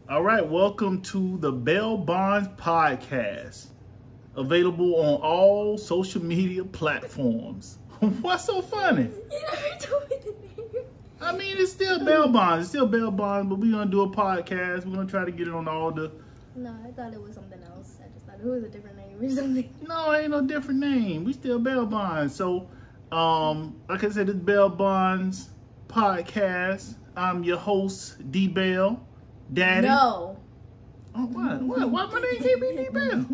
All right, welcome to the BellBonds podcast, available on all social media platforms. What's so funny? You never told me the name. I mean, it's still BellBonds. It's still BellBonds, but we're going to do a podcast. We're going to try to get it on all the... No, I thought it was something else. I just thought it was a different name or something. No, it ain't no different name. We still BellBonds. So, like I said, it's BellBonds podcast. I'm your host, D Bell. Daddy. No. Oh, what? What? Why my name can't be D Bell?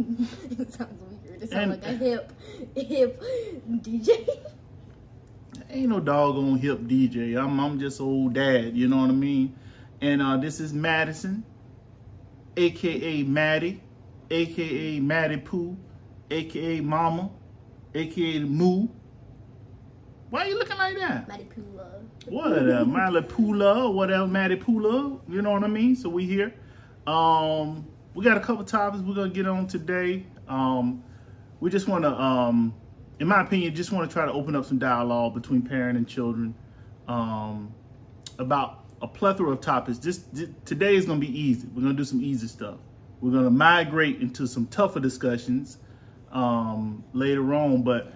It sounds weird. It sounds like a hip DJ. Ain't no doggone hip DJ. I'm just old dad, you know what I mean? And this is Madison, aka Maddie, aka Maddie Pooh, aka Mama, aka Moo. Why are you looking like that? Maddie Pooh love. What? Miley Poola or whatever, Maddie Poola, you know what I mean? So we here. We got a couple topics we're gonna get on today. We just wanna in my opinion, just want to try to open up some dialogue between parent and children about a plethora of topics. Today is going to be easy. We're going to do some easy stuff. We're going to migrate into some tougher discussions later on, but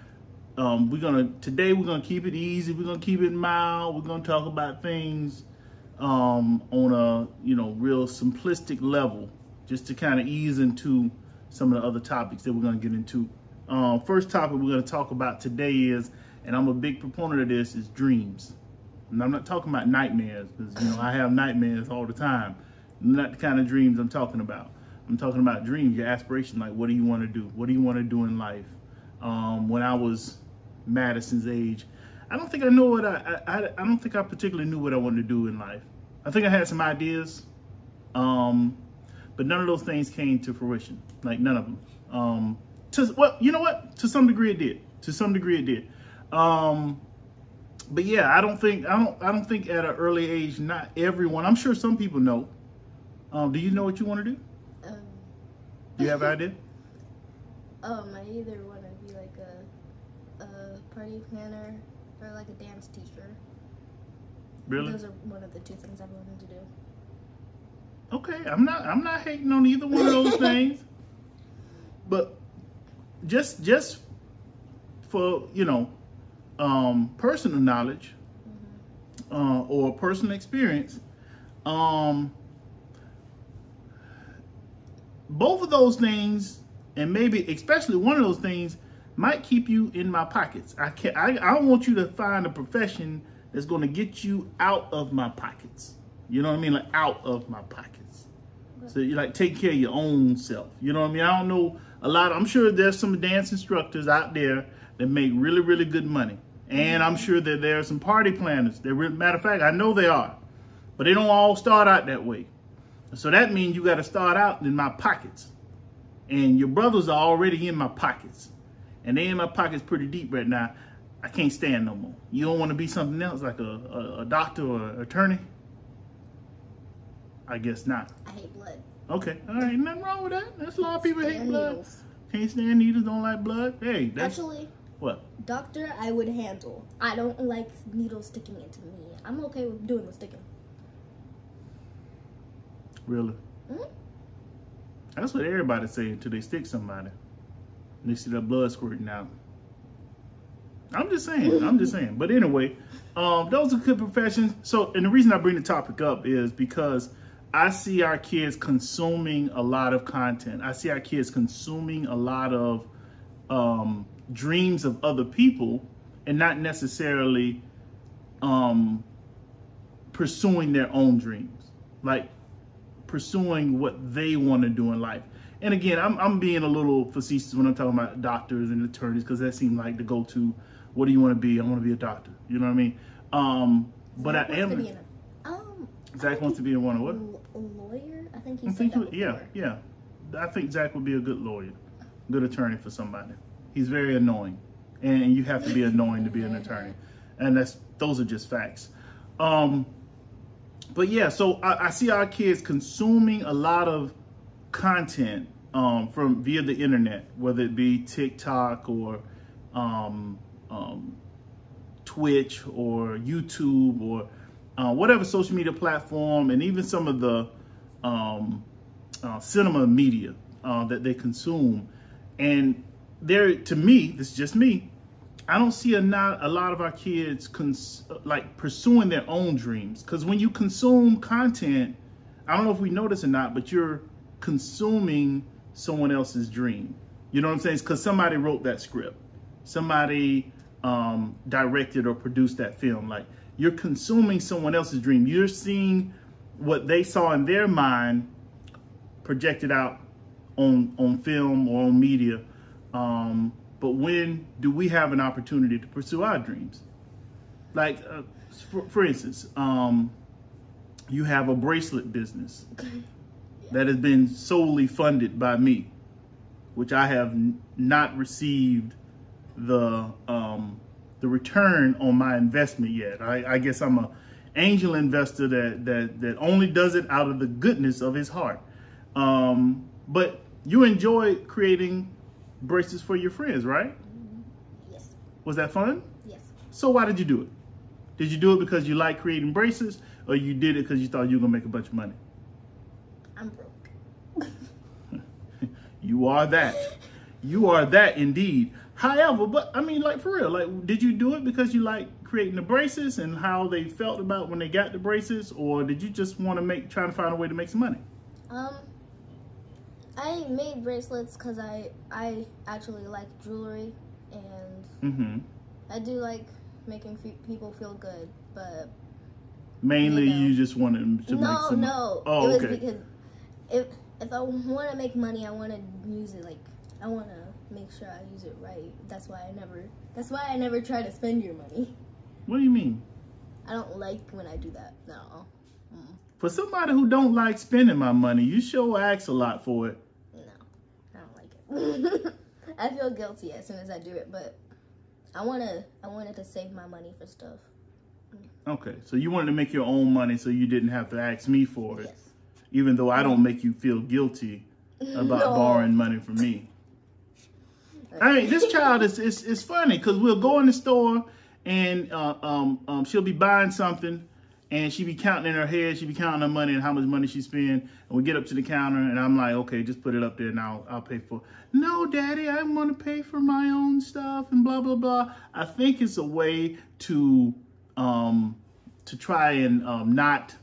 today we're going to keep it easy. We're going to keep it mild. We're going to talk about things on a real simplistic level, just to kind of ease into some of the other topics that we're going to get into. First topic we're going to talk about today is, and I'm a big proponent of this, is dreams. And I'm not talking about nightmares, because I have nightmares all the time. Not the kind of dreams I'm talking about. I'm talking about dreams, your aspiration, like what do you want to do? What do you want to do in life? When I was Madison's age, I don't think I know what I don't think I particularly knew what I wanted to do in life. I think I had some ideas, but none of those things came to fruition. Like none of them. Well, you know what? To some degree it did. To some degree it did. But yeah, I don't think at an early age, not everyone. I'm sure some people know. Do you know what you want to do? Do you have an idea? I either want to be like a party planner or like a dance teacher. Really? Those are one of the two things I've wanted to do. Okay, I'm not hating on either one of those things, but just for personal knowledge or personal experience, both of those things, and maybe especially one of those things, might keep you in my pockets. I want you to find a profession that's going to get you out of my pockets. You know what I mean? Like out of my pockets. So you like take care of your own self. You know what I mean? I don't know I'm sure there's some dance instructors out there that make really, really good money. And I'm sure that there are some party planners. Matter of fact, I know they are. But they don't all start out that way. So that means you got to start out in my pockets. And your brothers are already in my pockets. And they in my pockets pretty deep right now. I can't stand no more. You don't want to be something else like a doctor or an attorney? I guess not. I hate blood. Okay, all right, nothing wrong with that. There's a lot of people hate blood. Needles. Can't stand needles, don't like blood. Hey, that's... Actually, what? Doctor, I would handle. I don't like needles sticking into me. I'm okay with doing the sticking. Really? Mm-hmm. That's what everybody say until they stick somebody. And they see that blood squirting out. I'm just saying. But anyway, those are good professions. So, and the reason I bring the topic up is because I see our kids consuming a lot of content. I see our kids consuming a lot of dreams of other people and not necessarily pursuing their own dreams, like pursuing what they want to do in life. And again, I'm being a little facetious when I'm talking about doctors and attorneys, because that seems like the go-to. What do you want to be? I want to be a doctor. You know what I mean? But I am... Zach wants to be in one of what? A lawyer? I think he said that before. Yeah. I think Zach would be a good lawyer, good attorney for somebody. He's very annoying, and you have to be annoying to be an attorney, and those are just facts. But yeah, so I see our kids consuming a lot of content via the internet, whether it be TikTok or Twitch or YouTube or whatever social media platform, and even some of the cinema media that they consume. And there, to me, this is just me, I don't see a lot of our kids like pursuing their own dreams. Because when you consume content, I don't know if we know this or not, but you're consuming someone else's dream. You know what I'm saying? It's because somebody wrote that script. Somebody directed or produced that film. Like, you're consuming someone else's dream. You're seeing what they saw in their mind projected out on film or on media. But when do we have an opportunity to pursue our dreams? Like, for instance, you have a bracelet business that has been solely funded by me, which I have not received the return on my investment yet. I guess I'm a angel investor that only does it out of the goodness of his heart. But you enjoy creating bracelets for your friends, right? Yes. Was that fun? Yes. So why did you do it? Did you do it because you like creating bracelets, or you did it because you thought you were gonna make a bunch of money? I'm broke. You are that. You are that indeed. However, but I mean, like, for real, like, did you do it because you like creating the bracelets and how they felt about when they got the bracelets, or did you just want to try to find a way to make some money? I made bracelets because I actually like jewelry, and I do like making people feel good, but mainly you just wanted to make some. No. Oh, it was okay. Because if I want to make money, I want to use it, like, I want to make sure I use it right. That's why I never try to spend your money. What do you mean? I don't like when I do that. No. For somebody who don't like spending my money, you sure ask a lot for it. No, I don't like it. I feel guilty as soon as I do it, but I wanted to save my money for stuff. Okay, so you wanted to make your own money so you didn't have to ask me for it. Yes. Even though I don't make you feel guilty about borrowing money from me. I mean, this child is funny because we'll go in the store and she'll be buying something and she be counting in her head, she be counting her money and how much money she spend. And we get up to the counter and I'm like, okay, just put it up there and I'll pay for it. No, Daddy, I want to pay for my own stuff and blah, blah, blah. I think it's a way to try and not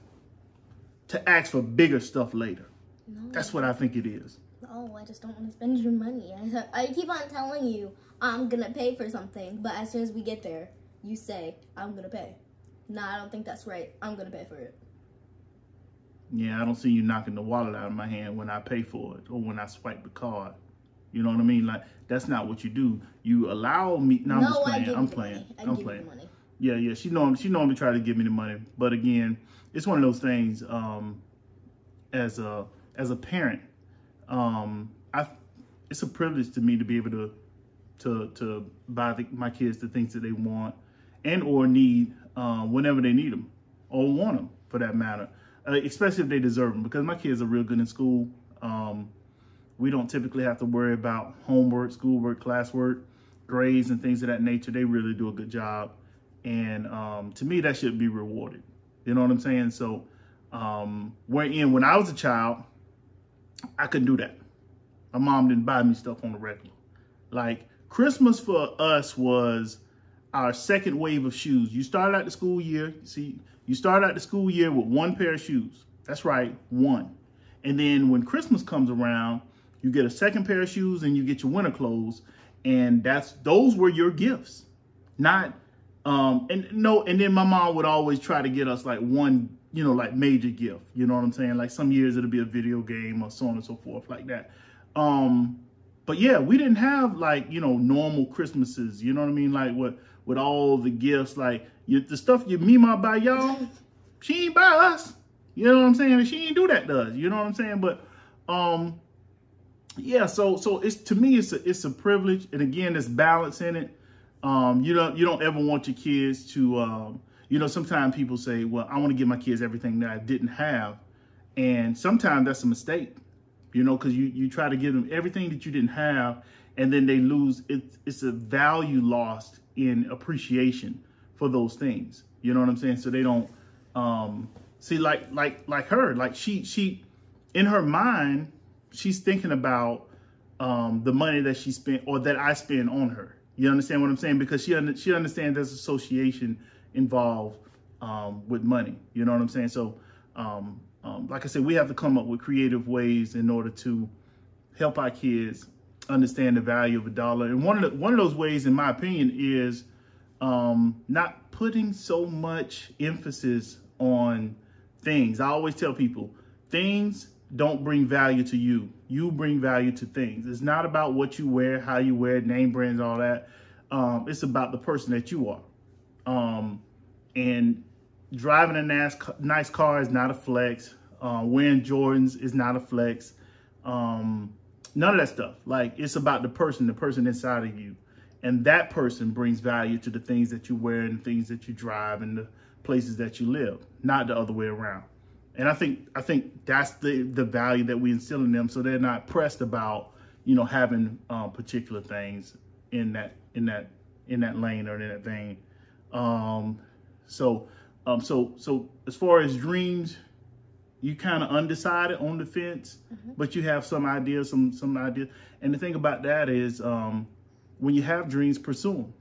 to ask for bigger stuff later. No. That's what I think it is. No, I just don't want to spend your money. I keep on telling you I'm going to pay for something, but as soon as we get there, you say, I'm going to pay. Nah, I don't think that's right. I'm going to pay for it. Yeah, I don't see you knocking the wallet out of my hand when I pay for it or when I swipe the card. You know what I mean? Like, that's not what you do. You allow me. No, I'm just playing. I'm playing. I'm playing. Money. Yeah. She normally try to give me the money, but again, it's one of those things. As a parent, it's a privilege to me to be able to buy my kids the things that they want and or need whenever they need them or want them, for that matter, especially if they deserve them. Because my kids are real good in school. We don't typically have to worry about homework, schoolwork, classwork, grades, and things of that nature. They really do a good job, and to me, that should be rewarded. You know what I'm saying? So, when I was a child, I couldn't do that. My mom didn't buy me stuff on the regular. Like, Christmas for us was our second wave of shoes. You started out the school year. You started out the school year with one pair of shoes. That's right, one. And then when Christmas comes around, you get a second pair of shoes and you get your winter clothes. And those were your gifts. Not, and then my mom would always try to get us like one, like major gift. You know what I'm saying? Like, some years it'll be a video game or so on and so forth, like that. But yeah, we didn't have like, normal Christmases, you know what I mean? Like with all the gifts, like the stuff your Mima buy y'all, she ain't buy us. You know what I'm saying? She ain't do that to us, you know what I'm saying? But, yeah, so it's, to me, it's a privilege. And again, there's balance in it. You don't ever want your kids to, sometimes people say, well, I want to give my kids everything that I didn't have. And sometimes that's a mistake, because you try to give them everything that you didn't have, and then they lose. It's a value lost in appreciation for those things. You know what I'm saying? So they don't, see, like her, like she in her mind, she's thinking about the money that she spent or that I spend on her. You understand what I'm saying? Because she understands there's association involved with money. You know what I'm saying? So, like I said, we have to come up with creative ways in order to help our kids understand the value of a dollar. And one of those ways, in my opinion, is not putting so much emphasis on things. I always tell people, things don't bring value to you. You bring value to things. It's not about what you wear, how you wear it, name brands, all that. It's about the person that you are. And driving a nice car is not a flex. Wearing Jordans is not a flex. None of that stuff. Like, it's about the person inside of you. And that person brings value to the things that you wear and the things that you drive and the places that you live, not the other way around. And I think that's the value that we instill in them, so they're not pressed about, you know, having particular things in that lane or in that vein. So as far as dreams, you kind of undecided on the fence, but you have some ideas, some ideas. And the thing about that is, when you have dreams, pursue them.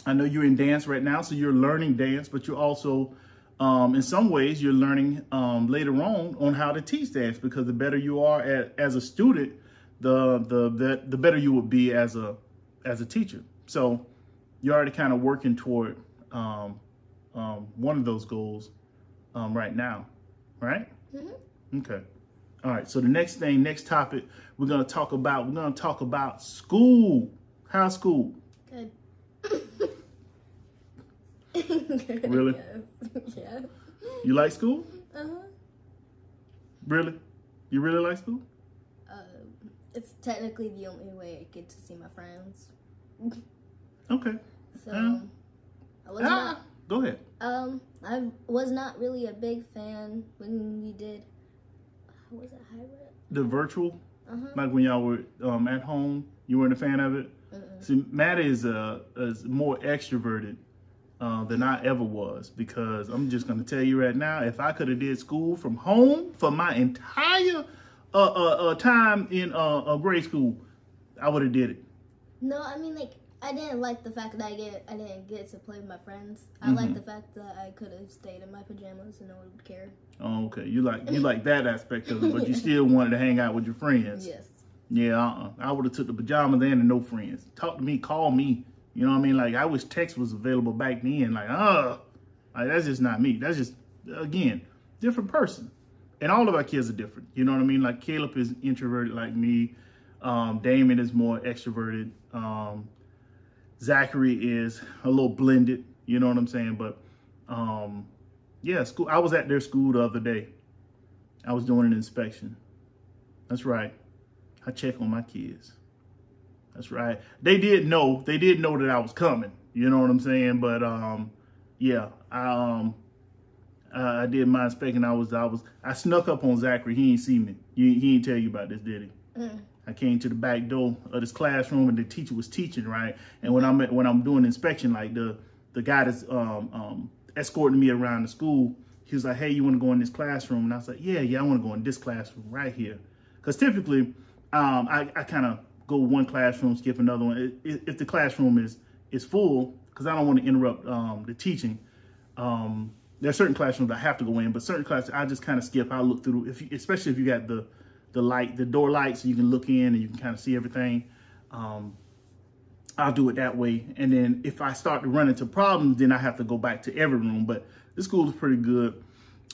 I know you're in dance right now, so you're learning dance, but you're also, in some ways, you're learning later on how to teach dance, because the better you are as a student, the better you will be as a teacher. So you're already kind of working toward one of those goals right now, right? Okay. All right. So the next topic we're gonna talk about school. How's school? Good. Really? Yes. Yeah. You like school? Uh-huh. Really? You really like school? It's technically the only way I get to see my friends. Okay. So I was not. Go ahead. I was not really a big fan when we did. How was it, hybrid? The virtual, like when y'all were at home, you weren't a fan of it. See, Matt is more extroverted than I ever was, because I'm just gonna tell you right now, if I could have did school from home for my entire time in grade school, I would have did it. No, I mean, like, I didn't like the fact that I didn't get to play with my friends. I like the fact that I could have stayed in my pajamas and no one would care. Oh, okay. You like that aspect of it, but you still wanted to hang out with your friends. Yes. Yeah, I would have took the pajamas in and no friends. Talk to me, call me. You know what I mean? Like, I wish text was available back then. Like, that's just not me. That's just, again, different person. And all of our kids are different. You know what I mean? Like, Caleb is introverted like me. Damon is more extroverted. Zachary is a little blended. You know what I'm saying? But, yeah, school. I was at their school the other day. I was doing an inspection. That's right. I check on my kids. That's right. They did know that I was coming. You know what I'm saying? But yeah, I did my inspection. I snuck up on Zachary. He ain't see me. He ain't tell you about this, did he? I came to the back door of this classroom and the teacher was teaching, right? And when I'm doing inspection, like the guy that's escorting me around the school, he was like, "Hey, you want to go in this classroom?" And I was like, "Yeah, I want to go in this classroom right here." Because typically, I kind of go one classroom, skip another one. If the classroom is full, because I don't want to interrupt the teaching. There are certain classrooms I have to go in, but certain classes I just kind of skip. I'll look through, especially if you got the door light, so you can look in and you can kind of see everything. I'll do it that way. And then if I start to run into problems, then I have to go back to every room. But the school is pretty good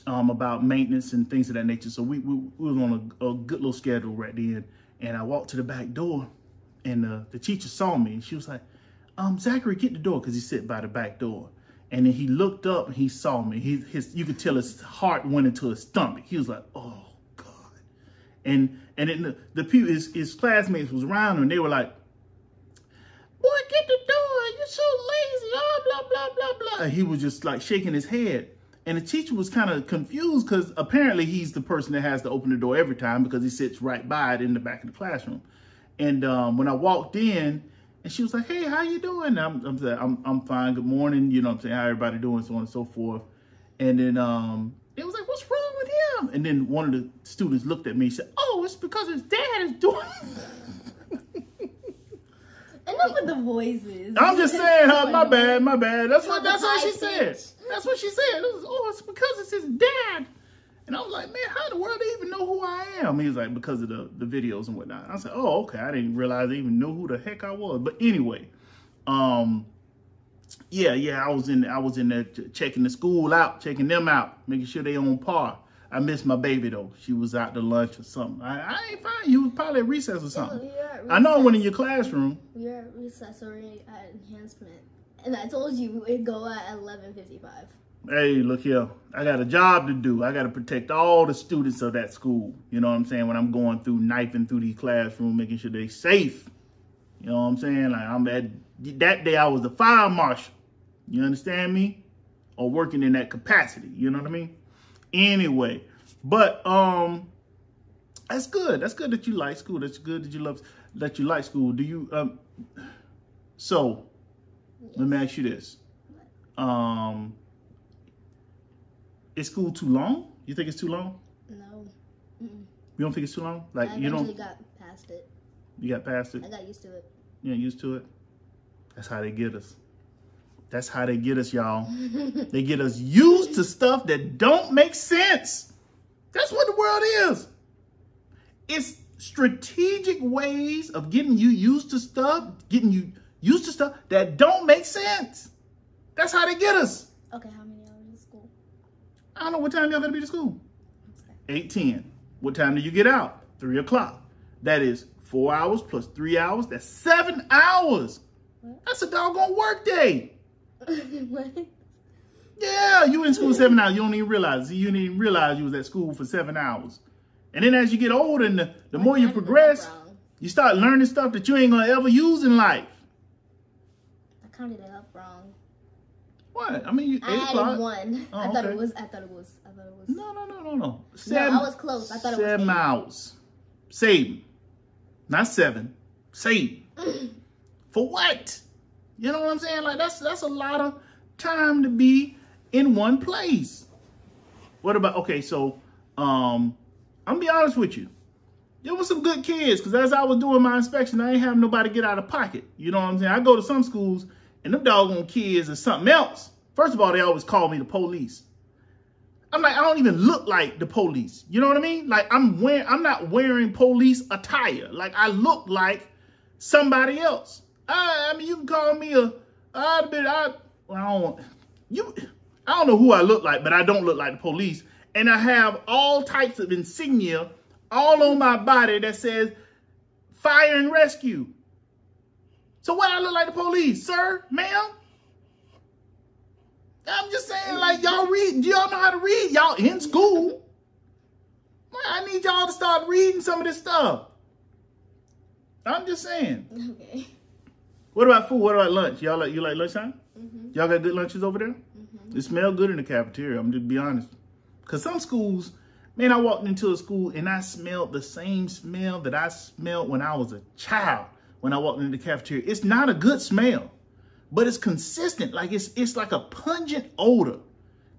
about maintenance and things of that nature. So we were on a good little schedule right then. And I walked to the back door, and the teacher saw me, and she was like, "Zachary, get the door," because he sit by the back door. And then he looked up and he saw me. You could tell his heart went into his stomach. He was like, "Oh God!" And then his classmates was around him, and they were like, "Boy, get the door! You're so lazy!" Blah blah blah blah. And he was just like shaking his head. And the teacher was kind of confused, because apparently he's the person that has to open the door every time, because he sits right by it in the back of the classroom. And when I walked in, and she was like, "Hey, how you doing?" I'm fine. Good morning. You know what I'm saying? How everybody doing? So on and so forth. And then It was like, what's wrong with him? And then one of the students looked at me and said, oh, it's because his dad is doing Enough with the voices. I'm just saying, my bad. That's what she said. That's what she said. It was, oh, it's because it's his dad. And I was like, man, how in the world do they even know who I am? He was like, because of the videos and whatnot. I said, oh, okay. I didn't realize they even knew who the heck I was. But anyway, yeah, I was in there checking the school out, checking them out, making sure they on par. I missed my baby though. She was out to lunch or something. I ain't find you. Was probably at recess or something. I know I went in your classroom. We were at recess or at enhancement, and I told you it'd go at 11:55. Hey, look here. I got a job to do. I got to protect all the students of that school. You know what I'm saying? When I'm going through, knifing through these classrooms, making sure they're safe. You know what I'm saying? Like that day I was the fire marshal. You understand me? Or working in that capacity. You know what I mean? Anyway, but that's good. That's good that you like school. That's good that you like school. Do you so let me ask you this. Is school too long? You think it's too long? No. You don't think it's too long? Like I you don't got past it. You got past it? I got used to it. Yeah, used to it. That's how they get us. That's how they get us, y'all. They get us used to stuff that don't make sense. That's what the world is. It's strategic ways of getting you used to stuff, that don't make sense. That's how they get us. Okay, how many hours in school? I don't know. What time y'all gotta be to school? 8:10. What time do you get out? 3 o'clock. That is 4 hours plus 3 hours. That's 7 hours. What? That's a doggone work day. What? Yeah, you in school 7 hours. You don't even realize. You didn't even realize you was at school for 7 hours. And then as you get older and the more you progress, you start learning stuff that you ain't gonna ever use in life. I counted it up wrong. What? I mean, I added 1. Oh, I thought okay. it was. No. No, I was close. I thought it was 7 hours. Saving. Not 7. Saving. For what? You know what I'm saying? Like that's a lot of time to be in one place. What about, okay, so I'm gonna be honest with you. There was some good kids, because as I was doing my inspection, I ain't have nobody get out of pocket. You know what I'm saying? I go to some schools and them doggone kids are something else. First of all, they always call me the police. I'm like, I don't even look like the police. You know what I mean? Like I'm not wearing police attire. Like I look like somebody else. I mean, you can call me I don't know who I look like, but I don't look like the police. And I have all types of insignia all on my body that says fire and rescue. So why I look like the police, sir, ma'am? I'm just saying, like, y'all read. Do y'all know how to read? Y'all in school. Well, I need y'all to start reading some of this stuff. I'm just saying. Okay. What about food? What about lunch? You like lunchtime? Mm-hmm. Y'all got good lunches over there? Mm-hmm. It smells good in the cafeteria. I'm just be honest. Because some schools, man, I walked into a school and I smelled the same smell that I smelled when I was a child when I walked into the cafeteria. It's not a good smell, but it's consistent. Like it's like a pungent odor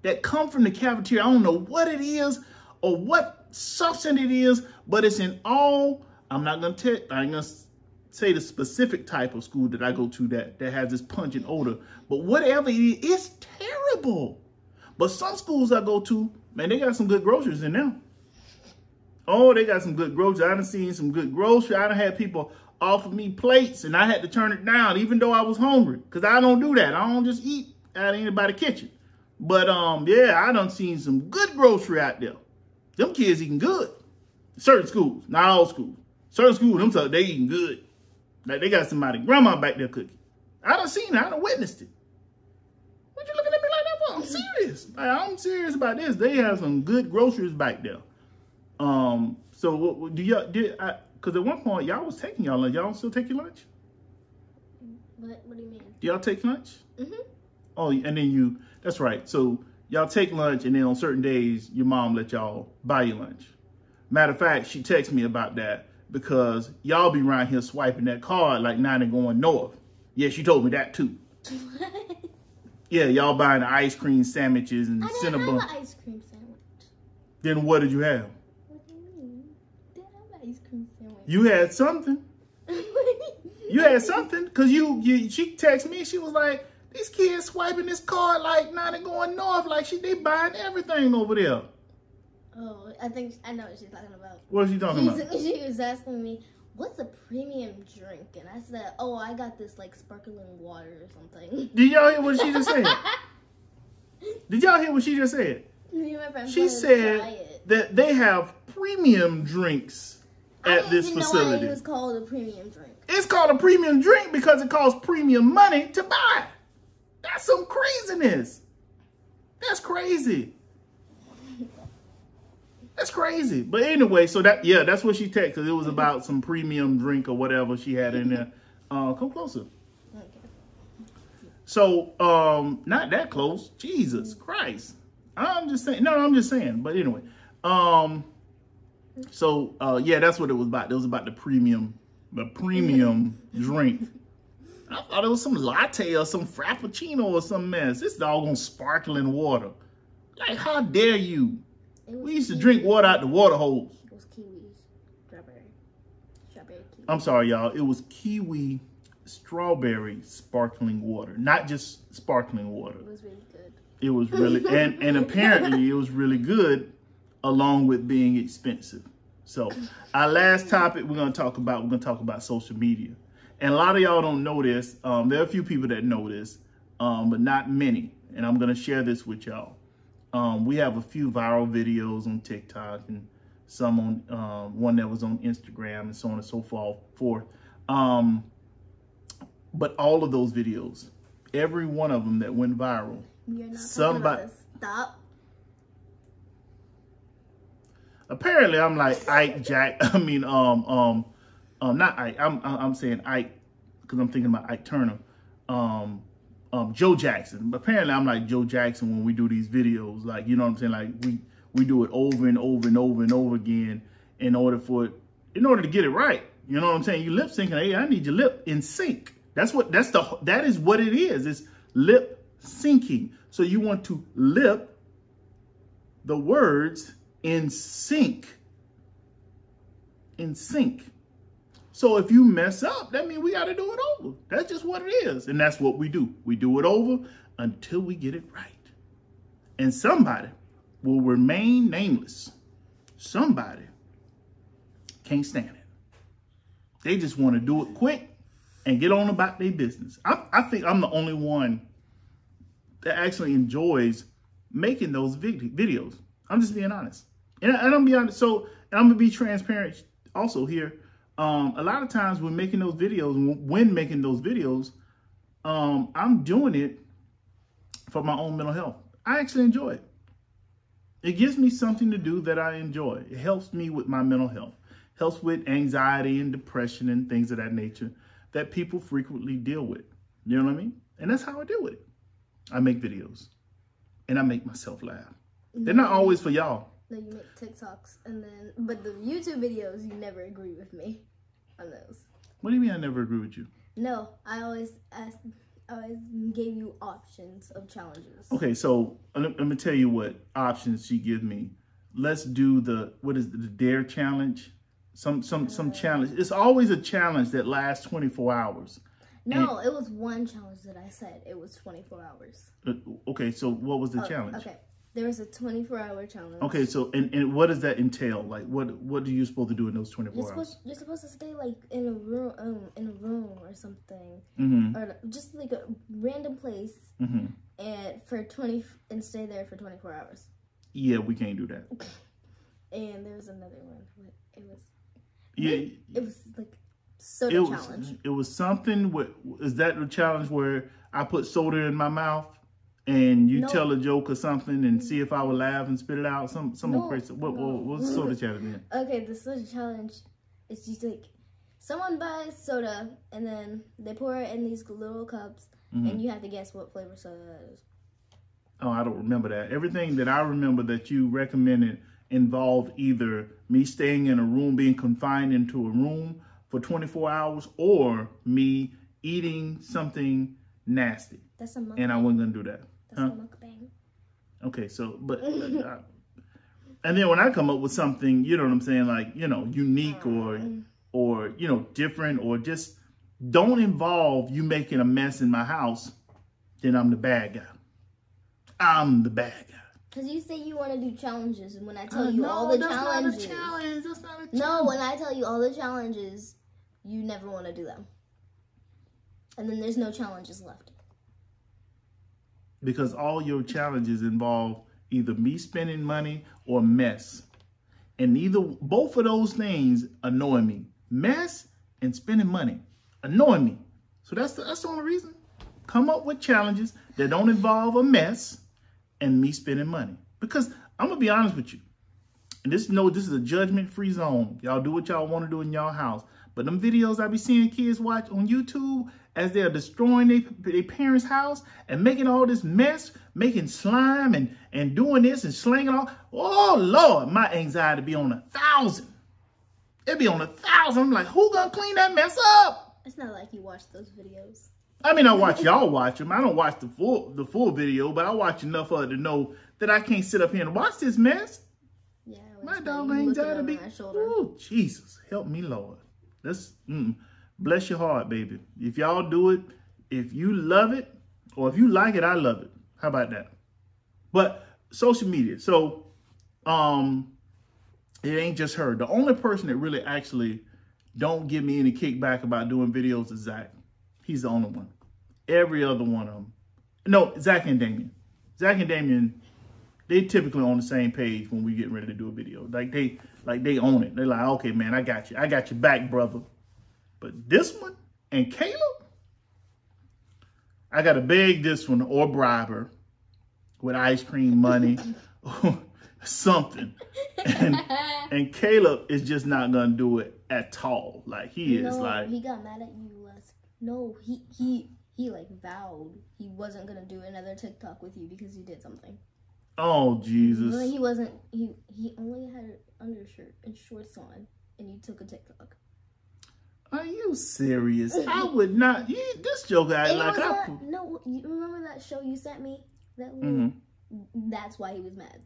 that comes from the cafeteria. I don't know what it is or what substance it is, but it's in all, I ain't going to say the specific type of school that I go to that has this pungent odor, but whatever it is, it's terrible. But some schools I go to, man, they got some good groceries in there. Oh, they got some good groceries. I done seen some good groceries. I done had people offer me plates and I had to turn it down even though I was hungry, because I don't do that. I don't just eat out of anybody's kitchen. But yeah, I done seen some good grocery out there. Them kids eating good. Certain schools, not all schools. Certain schools, they eating good. Like they got somebody, grandma back there cooking. I done seen it. I done witnessed it. What you looking at me like that for? I'm serious. I'm serious about this. They have some good groceries back there. So what do y'all did? Because at one point y'all was taking y'all lunch. Y'all still take your lunch? What do you mean? Do y'all take lunch? Mm-hmm. Oh, and then that's right. So y'all take lunch, and then on certain days your mom let y'all buy your lunch. Matter of fact, she texted me about that, because y'all be around here swiping that card like not and going north. Yeah, she told me that too. Yeah, y'all buying the ice cream sandwiches and Cinnabon. I didn't have an ice cream sandwich. Then what did you have? What do you mean? Didn't have an ice cream sandwich. You had something. You had something, cause she texted me. She was like, "These kids swiping this card like now they going north, like they buying everything over there." Oh, I think I know what she's talking about. What is she talking about? She was asking me, "What's a premium drink?" And I said, "Oh, I got this like sparkling water or something." Did y'all hear what she just said? Did y'all hear what she just said? Me and my friend She said that they have premium drinks at this facility. I didn't know why it was called a premium drink. It's called a premium drink because it costs premium money to buy. That's some craziness. That's crazy. That's crazy. But anyway, so that's what she texted. It was about some premium drink or whatever she had in there. Come closer. Okay. So, not that close. Jesus Christ. I'm just saying. No, I'm just saying. But anyway, so yeah, that's what it was about. It was about the premium drink. I thought it was some latte or some frappuccino or some mess. This doggone sparkling water. Like, how dare you? We used to drink water out the water hose. It was kiwi, strawberry kiwi. I'm sorry, y'all. It was kiwi strawberry sparkling water, not just sparkling water. It was really good. It was really, and apparently it was really good, along with being expensive. So our last topic we're gonna talk about social media, and a lot of y'all don't know this. There are a few people that know this, but not many. And I'm gonna share this with y'all. We have a few viral videos on TikTok and some on one that was on Instagram and so on and so forth. But all of those videos, every one of them that went viral, you're not talking about this. Stop. Apparently, I'm like Ike Jack. I mean, not Ike. I'm saying Ike because I'm thinking about Ike Turner. Joe Jackson. Apparently, I'm like Joe Jackson when we do these videos. Like, you know what I'm saying? Like we do it over and over and over and over again in order to get it right. You know what I'm saying? You lip syncing. Hey, I need your lip in sync. That is what it is. It's lip syncing. So you want to lip the words in sync. In sync. So if you mess up, that means we got to do it over. That's just what it is. And that's what we do. We do it over until we get it right. And somebody will remain nameless. Somebody can't stand it. They just want to do it quick and get on about their business. I think I'm the only one that actually enjoys making those videos. I'm just being honest. And I'm going to be honest. So, and I'm going to be transparent also here. A lot of times when making those videos, I'm doing it for my own mental health. I actually enjoy it. It gives me something to do that I enjoy. It helps me with my mental health. Helps with anxiety and depression and things of that nature that people frequently deal with. You know what I mean? And that's how I deal with it. I make videos and I make myself laugh. They're not always for y'all. No, you make TikToks but the YouTube videos, you never agree with me on those. What do you mean I never agree with you? No, I always gave you options of challenges. Okay, so let me tell you what options she gives me. Let's do the dare challenge? Some challenge. It's always a challenge that lasts 24 hours. No, it was one challenge that I said. It was 24 hours. Okay, so what was the challenge? Okay. There was a 24-hour challenge. Okay, so and what does that entail? Like, what are you supposed to do in those 24 hours? You're supposed to stay like in a room or something, or just like a random place, and stay there for 24 hours. Yeah, we can't do that. And there was another one. It was like soda challenge. It was something. Is that the challenge where I put soda in my mouth? And you tell a joke or something and see if I would laugh and spit it out. What's the soda challenge then? Okay, the soda challenge is just like someone buys soda and then they pour it in these little cups and you have to guess what flavor soda that is. Oh, I don't remember that. Everything that I remember that you recommended involved either me staying in a room, being confined into a room for 24 hours, or me eating something nasty. That's a mukbang. And I wasn't going to do that. That's a mukbang. Okay, so, but And then when I come up with something, you know what I'm saying, like, you know, unique or, you know, different, or just don't involve you making a mess in my house, then I'm the bad guy. I'm the bad guy. Because you say you want to do challenges, and when I tell you all the challenges. That's not a challenge. No, when I tell you all the challenges, you never want to do them. And then there's no challenges left. Because all your challenges involve either me spending money or mess. And both of those things annoy me. Mess and spending money annoy me. So that's the only reason. Come up with challenges that don't involve a mess and me spending money. Because I'm going to be honest with you. And this is a judgment-free zone. Y'all do what y'all want to do in y'all house. But them videos I be seeing kids watch on YouTube as they're destroying their parents' house and making all this mess, making slime and doing this and slinging all. Oh, Lord, my anxiety be on 1,000. It be on 1,000. I'm like, who gonna clean that mess up? It's not like you watch those videos. I mean, I watch y'all watch them. I don't watch the full video, but I watch enough of it to know that I can't sit up here and watch this mess. Yeah, my dog anxiety be. Oh, Jesus, help me, Lord. Bless your heart, baby. If y'all do it, if you love it, or if you like it, I love it. How about that? But social media. So, it ain't just her. The only person that really actually don't give me any kickback about doing videos is Zach. He's the only one. Every other one of them. No, Zach and Damien. Zach and Damien, they typically on the same page when we getting ready to do a video. Like they own it. They're like, okay, man, I got you. I got your back, brother. But this one and Caleb, I got to beg this one or bribe her with ice cream money or something. And Caleb is just not going to do it at all. Like he is like. He got mad at you last. No, he like vowed he wasn't going to do another TikTok with you because you did something. Oh, Jesus. He wasn't, he only had an undershirt and shorts on, and you took a TikTok. Are you serious? I would not. This joker act like I... No, you remember that show you sent me? That's why he was mad.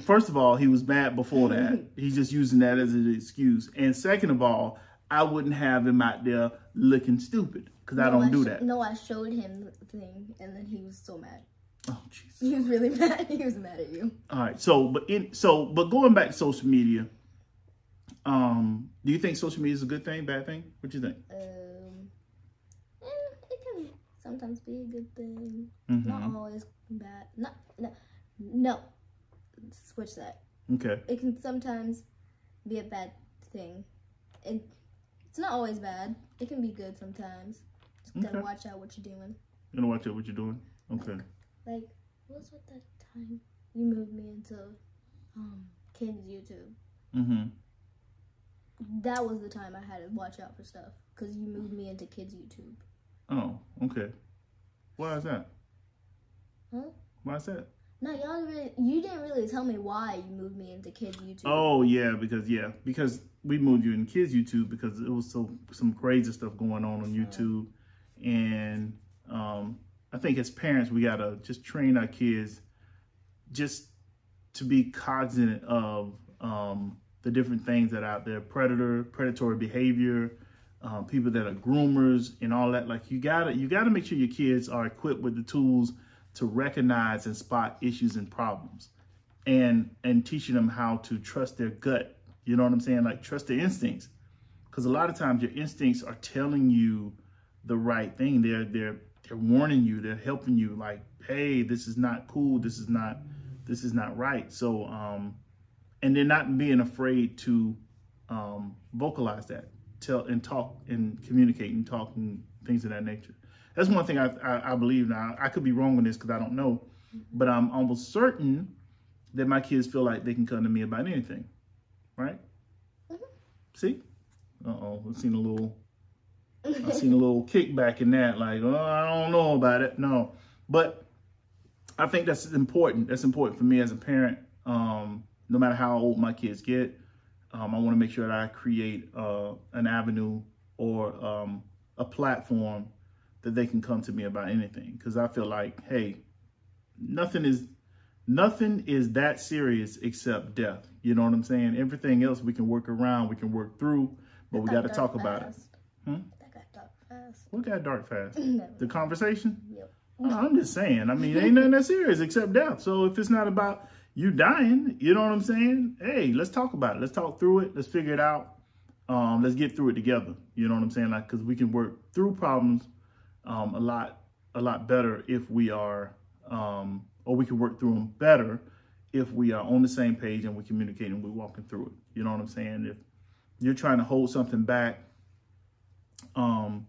First of all, he was mad before that. He's just using that as an excuse. And second of all, I wouldn't have him out there looking stupid because I don't do that. No, I showed him the thing, and then he was so mad. Oh, Jesus. He was really mad. He was mad at you. All right. But going back to social media, do you think social media is a good thing, bad thing? What do you think? It can sometimes be a good thing. Not always bad. No. Switch that. Okay. It can sometimes be a bad thing. It's not always bad. It can be good sometimes. Just gotta watch out what you're doing. You gotta watch out what you're doing? Okay. Like, what was that time you moved me into kids YouTube? That was the time I had to watch out for stuff because you moved me into kids YouTube. Oh, okay. Why is that? Huh? Why is that? No, you didn't really tell me why you moved me into kids YouTube. Oh yeah, because we moved you in kids YouTube because it was some crazy stuff going on YouTube, and I think as parents we gotta just train our kids just to be cognizant of the different things that are out there, predatory behavior, people that are groomers and all that. Like you gotta make sure your kids are equipped with the tools to recognize and spot issues and problems, and teaching them how to trust their gut. You know what I'm saying? Like trust their instincts, because a lot of times your instincts are telling you the right thing. They're warning you. They're helping you. Like, hey, this is not cool. This is not right. So, and they're not being afraid to vocalize that, tell and talk and communicate and talk and things of that nature. That's one thing I believe. Now, I could be wrong on this because I don't know, but I'm almost certain that my kids feel like they can come to me about anything, right? See? Uh-oh, I've seen a little kickback in that, like, oh, I don't know about it. No, but I think that's important. That's important for me as a parent. No matter how old my kids get, I want to make sure that I create an avenue or a platform that they can come to me about anything. Because I feel like, hey, nothing is nothing is that serious except death. You know what I'm saying? Everything else we can work around, we can work through, but we got to talk about it. That got dark fast. What got dark fast? The conversation? Yep. I'm just saying. I mean, ain't nothing that serious except death. So if it's not about you dying, you know what I'm saying? Hey, let's talk about it. Let's talk through it. Let's figure it out. Let's get through it together. You know what I'm saying? Like, because we can work through problems a lot better if we are, or we can work through them better if we are on the same page and we communicate and we're walking through it. You know what I'm saying? If you're trying to hold something back,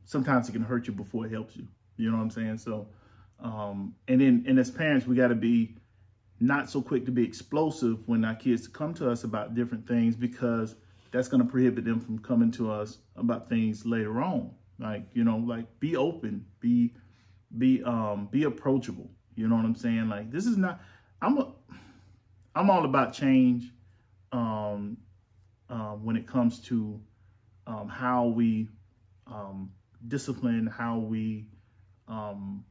sometimes it can hurt you before it helps you. You know what I'm saying? So, and as parents, we got to be not so quick to be explosive when our kids come to us about different things, because that's going to prohibit them from coming to us about things later on. Like, you know, like be open, be approachable. You know what I'm saying? Like, this is not, I'm all about change, when it comes to, how we, discipline, how we, I'm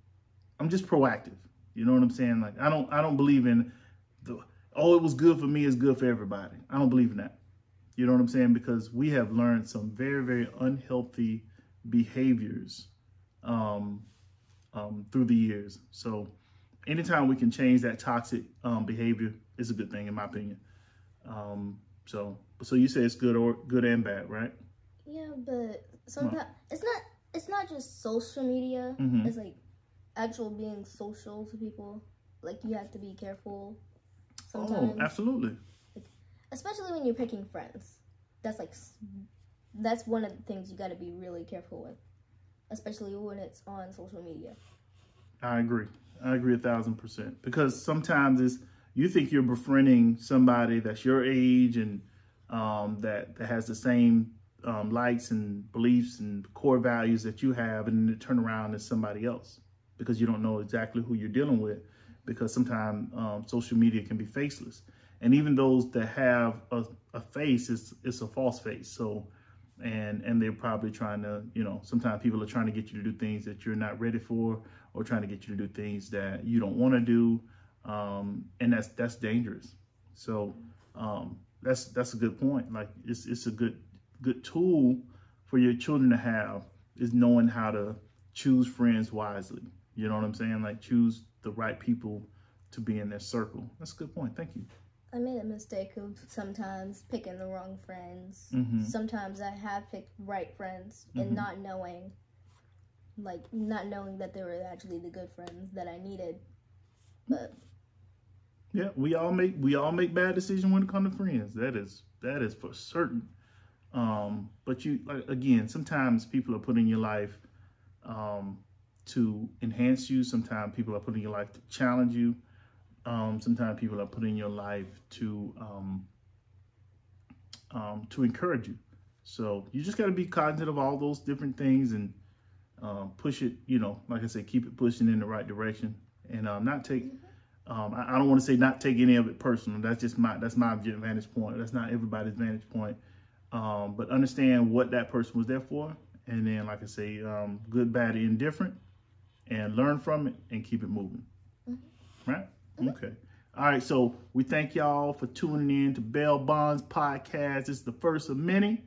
just proactive. You know what I'm saying? Like, I don't believe in it was good for me, it's good for everybody. I don't believe in that. You know what I'm saying? Because we have learned some very, very unhealthy behaviors through the years. So anytime we can change that toxic behavior is a good thing, in my opinion. So you say it's good and bad, right? Yeah, but sometimes it's not just social media. Mm-hmm. It's like actual being social to people. Like, you have to be careful sometimes. Oh, absolutely. Like, especially when you're picking friends. That's one of the things you got to be really careful with, especially when it's on social media. I agree 1,000%, because sometimes you think you're befriending somebody that's your age and that has the same likes and beliefs and core values that you have, and then it turn around as somebody else, because you don't know exactly who you're dealing with, because sometimes social media can be faceless. And even those that have a face, it's a false face. So, and they're probably trying to, you know, sometimes people are trying to get you to do things that you're not ready for, or trying to get you to do things that you don't want to do. And that's dangerous. So that's a good point. Like, it's a good tool for your children to have, is knowing how to choose friends wisely. You know what I'm saying? Like, choose the right people to be in their circle. That's a good point. Thank you. I made a mistake of sometimes picking the wrong friends. Mm-hmm. Sometimes I have picked right friends and not knowing that they were actually the good friends that I needed. But yeah, we all make bad decisions when it comes to friends. That is for certain. But again, sometimes people are put in your life to enhance you. Sometimes people are put in your life to challenge you. Sometimes people are put in your life to encourage you. So you just got to be cognizant of all those different things and push it, you know, like I said, keep it pushing in the right direction, and not take, I don't want to say not take any of it personal. That's my vantage point. That's not everybody's vantage point. But understand what that person was there for. And then, like I say, good, bad, indifferent, and learn from it and keep it moving. Right? Okay. All right. So we thank y'all for tuning in to BellBonds podcast. This is the first of many.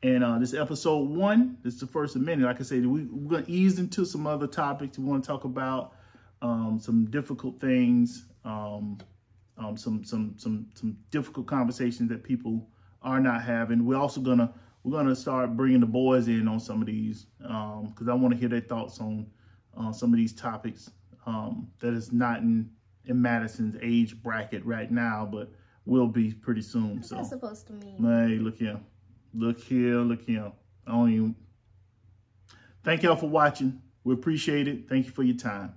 And this is episode 1. This is the first of many. Like I said, we're going to ease into some other topics. We want to talk about some difficult things, some difficult conversations that people are not having. We're also we're gonna start bringing the boys in on some of these, because I want to hear their thoughts on some of these topics that is not in Madison's age bracket right now, but will be pretty soon. What's that supposed to mean? Hey, look here. I don't even. Thank y'all for watching. We appreciate it. Thank you for your time.